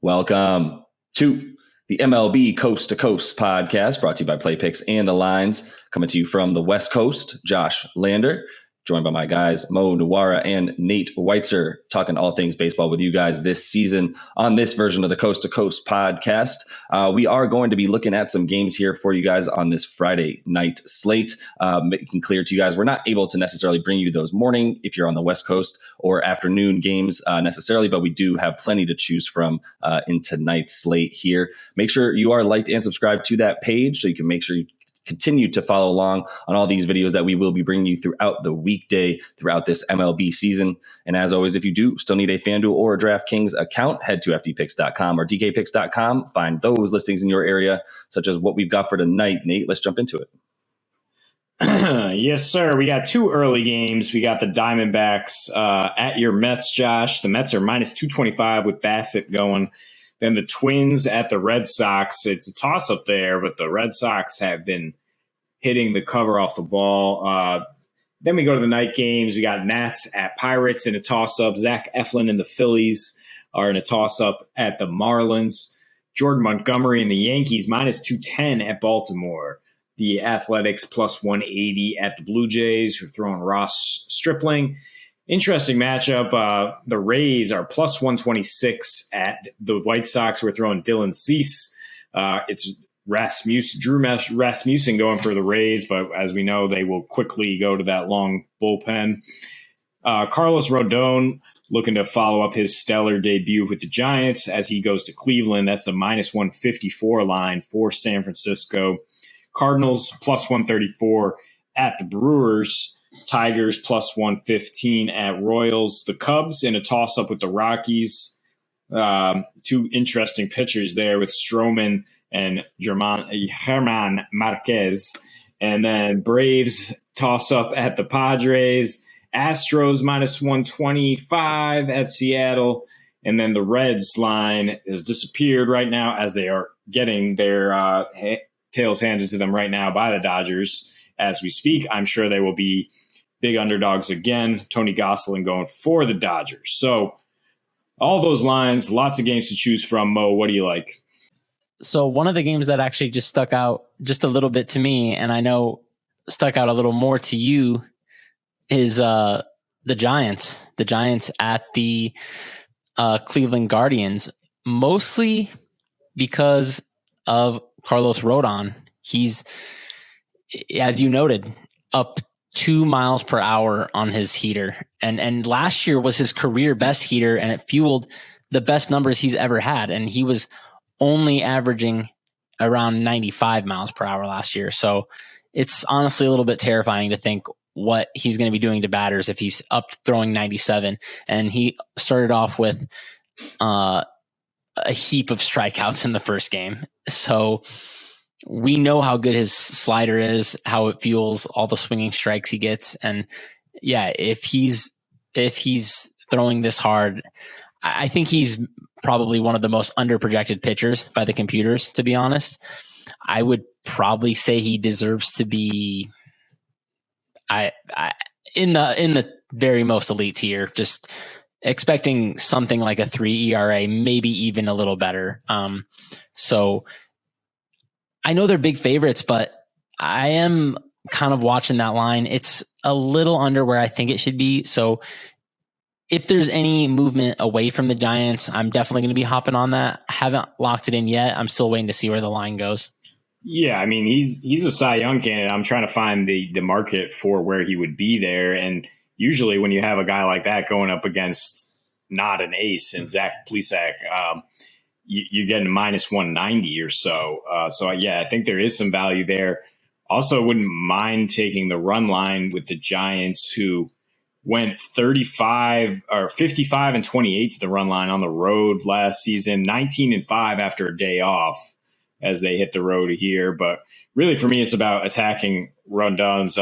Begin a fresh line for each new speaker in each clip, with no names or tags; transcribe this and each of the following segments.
Welcome to the MLB Coast to Coast podcast, brought to you by Play Picks and the Lines. Coming to you from the West Coast, Josh Lander, joined by my guys, Mo Nuwara and Nate Weitzer, talking all things baseball with you guys this season on this version of the Coast to Coast podcast. We are going to be looking at some games here for you guys on this Friday night slate. Making clear to you guys, we're not able to necessarily bring you those morning if you're on the West Coast or afternoon games necessarily, but we do have plenty to choose from in tonight's slate here. Make sure you are liked and subscribed to that page so you can make sure you continue to follow along on all these videos that we will be bringing you throughout the weekday, throughout this MLB season. And as always, if you do still need a FanDuel or a DraftKings account, head to ftpicks.com or dkpicks.com. Find those listings in your area, such as what we've got for tonight. Nate, let's jump into it.
Yes, sir. We got two early games. We got the Diamondbacks at your Mets, Josh. The Mets are minus 225 with Bassett going. Then the Twins at the Red Sox. It's a toss-up there, but the Red Sox have been hitting the cover off the ball. Then we go to the night games. We got Nats at Pirates in a toss-up. Zach Eflin and the Phillies are in a toss-up at the Marlins. Jordan Montgomery and the Yankees minus 210 at Baltimore. The Athletics plus 180 at the Blue Jays, who are throwing Ross Stripling. Interesting matchup. The Rays are plus 126 at the White Sox, who are throwing Dylan Cease. It's Drew Rasmussen going for the Rays, but as we know, they will quickly go to that long bullpen. Carlos Rodon looking to follow up his stellar debut with the Giants as he goes to Cleveland. That's a minus 154 line for San Francisco. Cardinals plus 134 at the Brewers. Tigers plus 115 at Royals. The Cubs in a toss-up with the Rockies. Two interesting pitchers there with Stroman and German Marquez. And then Braves toss-up at the Padres. Astros minus 125 at Seattle. And then the Reds line has disappeared right now as they are getting their tails handed to them right now by the Dodgers. As we speak, I'm sure they will be big underdogs again. Tony Gosselin going for the Dodgers. So all those lines, lots of games to choose from. Mo, what do you like?
So one of the games that actually just stuck out just a little bit to me, and I know stuck out a little more to you, is the Giants. The Giants at the Cleveland Guardians, mostly because of Carlos Rodon. He's, as you noted, up 2 miles per hour on his heater. And last year was his career best heater, and it fueled the best numbers he's ever had. And he was only averaging around 95 miles per hour last year. So it's honestly a little bit terrifying to think what he's going to be doing to batters if he's up throwing 97. And he started off with a heap of strikeouts in the first game. So we know how good his slider is, how it fuels all the swinging strikes he gets. And yeah, if he's throwing this hard, I think he's probably one of the most underprojected pitchers by the computers, to be honest. I would probably say he deserves to be in the very most elite tier, just expecting something like a 3 ERA, maybe even a little better. So I know they're big favorites, but I am kind of watching that line. It's a little under where I think it should be. So if there's any movement away from the Giants, I'm definitely going to be hopping on that. I haven't locked it in yet. I'm still waiting to see where the line goes.
Yeah, I mean, he's a Cy Young candidate. I'm trying to find the market for where he would be there. And usually when you have a guy like that going up against not an ace and Zach Plesac, you're getting minus 190 or so. So, yeah, I think there is some value there. Also, wouldn't mind taking the run line with the Giants, who went 55 or 55 and 28 to the run line on the road last season, 19 and 5 after a day off as they hit the road here. But really, for me, it's about attacking Rondon's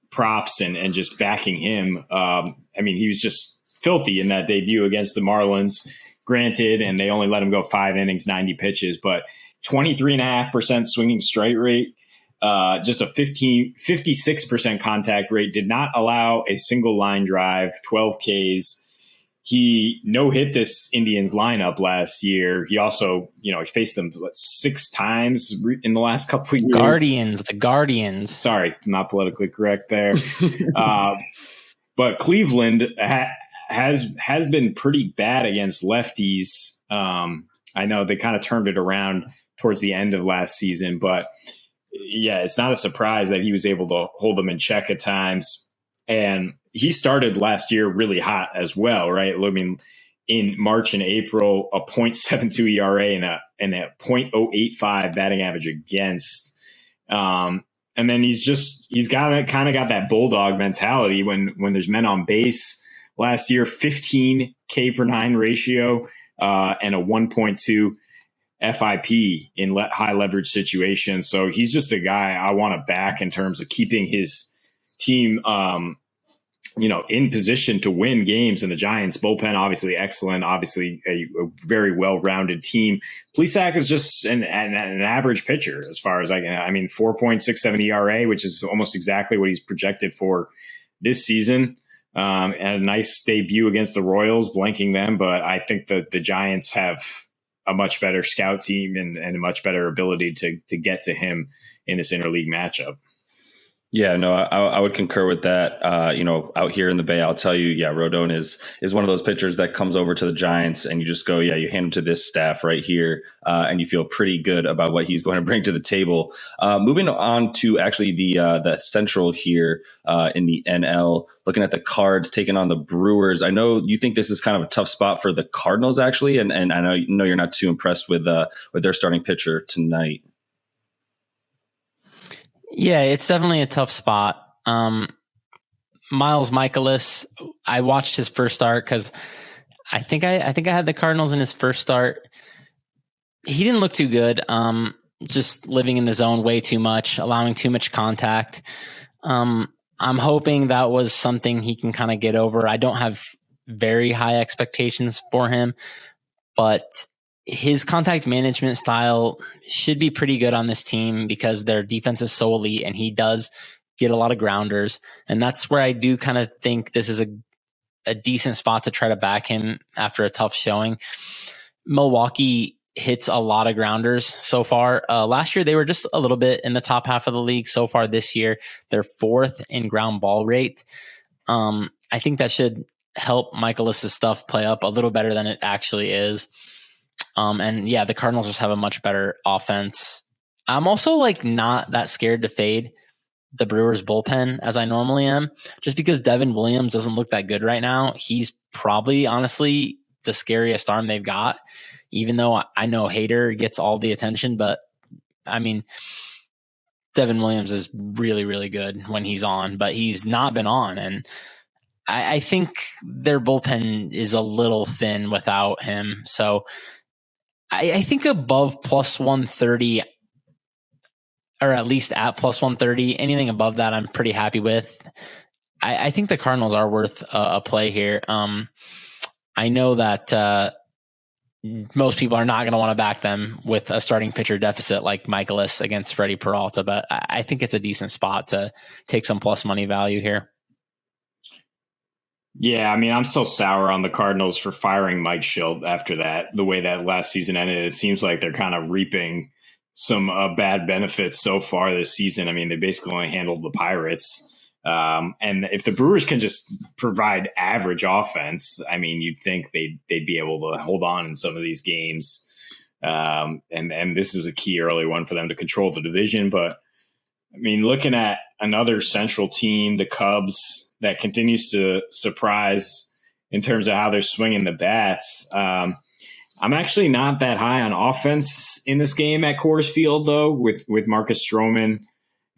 props and just backing him. I mean, he was just filthy in that debut against the Marlins. Granted, and they only let him go 5 innings, 90 pitches, but 23.5% swinging strike rate, just a 56% contact rate, did not allow a single line drive, 12 Ks. he no-hit this Indians lineup last year. He also, he faced them 6 times in the last couple of years.
The Guardians.
Sorry, not politically correct there. But Cleveland has been pretty bad against lefties. I know they kind of turned it around towards the end of last season, but yeah, it's not a surprise that he was able to hold them in check at times. And he started last year really hot as well, right? I mean, in March and April, a .72 ERA and a .085 batting average against. And then he's kind of got that bulldog mentality when there's men on base. Last year, 15 K per 9 ratio and a 1.2 FIP in high leverage situations. So he's just a guy I want to back in terms of keeping his team, in position to win games. And the Giants bullpen, obviously excellent, obviously a very well-rounded team. Plesac is just an average pitcher as far as 4.67 ERA, which is almost exactly what he's projected for this season. And a nice debut against the Royals, blanking them. But I think that the Giants have a much better scout team and a much better ability to get to him in this interleague matchup.
Yeah, no, I would concur with that. Out here in the Bay, I'll tell you, Rodon is one of those pitchers that comes over to the Giants and you just go, you hand him to this staff right here, and you feel pretty good about what he's going to bring to the table. Moving on to actually the Central here in the NL, looking at the Cards taking on the Brewers. I know you think this is kind of a tough spot for the Cardinals, actually, and I know you're not too impressed with their starting pitcher tonight.
Yeah, it's definitely a tough spot. Miles Michaelis, I watched his first start because I think I had the Cardinals in his first start. He didn't look too good. Just living in the zone way too much, allowing too much contact. I'm hoping that was something he can kind of get over. I don't have very high expectations for him, but his contact management style should be pretty good on this team because their defense is so elite and he does get a lot of grounders. And that's where I do kind of think this is a decent spot to try to back him after a tough showing. Milwaukee hits a lot of grounders so far. Last year, they were just a little bit in the top half of the league. So far this year, they're 4th in ground ball rate. I think that should help Michaelis' stuff play up a little better than it actually is. The Cardinals just have a much better offense. I'm also not that scared to fade the Brewers bullpen as I normally am, just because Devin Williams doesn't look that good right now. He's probably honestly the scariest arm they've got, even though I know Hader gets all the attention, but I mean, Devin Williams is really, really good when he's on, but he's not been on. And I think their bullpen is a little thin without him. So I think above plus 130, or at least at plus 130, anything above that, I'm pretty happy with. I think the Cardinals are worth a play here. I know that most people are not going to want to back them with a starting pitcher deficit like Michaelis against Freddie Peralta, but I think it's a decent spot to take some plus money value here.
Yeah, I mean, I'm still sour on the Cardinals for firing Mike Schilt after that. The way that last season ended, it seems like they're kind of reaping some bad benefits so far this season. I mean, they basically only handled the Pirates. And if the Brewers can just provide average offense, I mean, you'd think they'd be able to hold on in some of these games. And this is a key early one for them to control the division. But I mean, looking at another Central team, the Cubs, that continues to surprise in terms of how they're swinging the bats. I'm actually not that high on offense in this game at Coors Field, though, with Marcus Stroman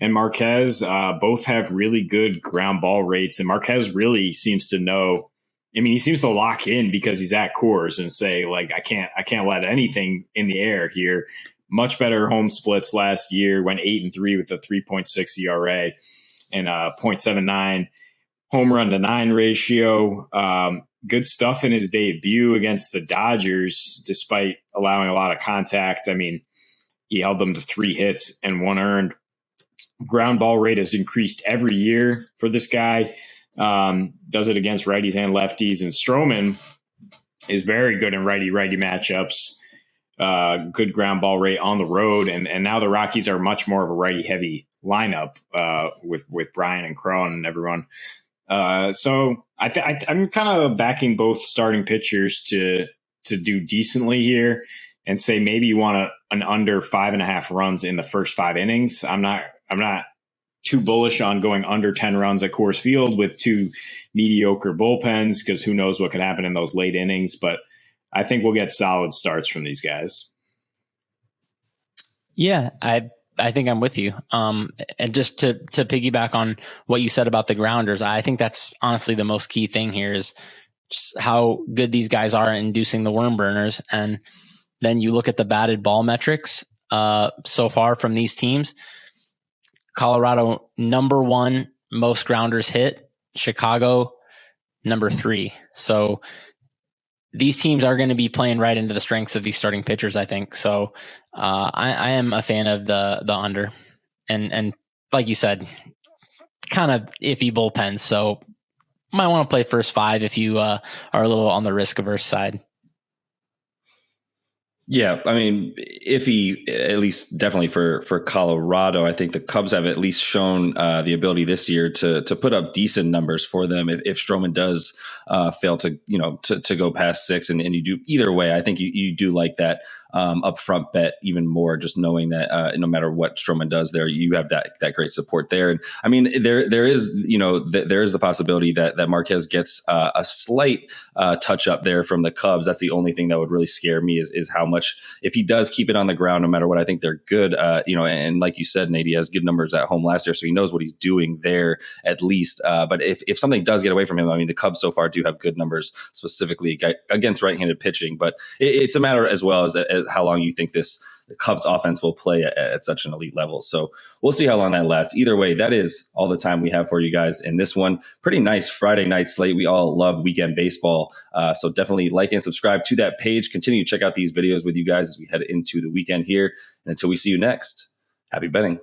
and Marquez. Both have really good ground ball rates, and Marquez really seems to know. I mean, he seems to lock in because he's at Coors and say, I can't let anything in the air here. Much better home splits last year, went 8-3 with a 3.6 ERA and a 0.79 home run to 9 ratio. Good stuff in his debut against the Dodgers, despite allowing a lot of contact. I mean, he held them to 3 hits and 1 earned. Ground ball rate has increased every year for this guy. Does it against righties and lefties. And Stroman is very good in righty-righty matchups. Good ground ball rate on the road. And now the Rockies are much more of a righty-heavy lineup with Brian and Cron and everyone. So I'm kind of backing both starting pitchers to do decently here and say maybe you want an under 5.5 runs in the first 5 innings. I'm not too bullish on going under 10 runs at Coors Field with 2 mediocre bullpens, because who knows what can happen in those late innings. But I think we'll get solid starts from these guys.
Yeah, I think I'm with you. And just to piggyback on what you said about the grounders, I think that's honestly the most key thing here is just how good these guys are at inducing the worm burners. And then you look at the batted ball metrics so far from these teams. Colorado, number 1 most grounders hit. Chicago, number 3. So these teams are going to be playing right into the strengths of these starting pitchers, I think. So I am a fan of the under. And like you said, kind of iffy bullpens. So might want to play first 5 if you are a little on the risk averse side.
Yeah, I mean, iffy, at least definitely for Colorado. I think the Cubs have at least shown the ability this year to put up decent numbers for them. If Stroman does fail to go past 6, and you do either way, I think you do like that upfront bet even more, just knowing that no matter what Stroman does there, you have that great support there. And I mean, there is there is the possibility that Marquez gets a slight touch up there from the Cubs. That's the only thing that would really scare me is how much, if he does keep it on the ground, no matter what. I think they're good. And like you said, Nate, he has good numbers at home last year, so he knows what he's doing there at least. But if something does get away from him, I mean, the Cubs so far do have good numbers specifically against right-handed pitching, but it's a matter as well as how long you think the Cubs offense will play at such an elite level. So we'll see how long that lasts. Either way, that is all the time we have for you guys in this one. Pretty nice Friday night slate. We all love weekend baseball. So definitely like and subscribe to that page. Continue to check out these videos with you guys as we head into the weekend here. And until we see you next, happy betting.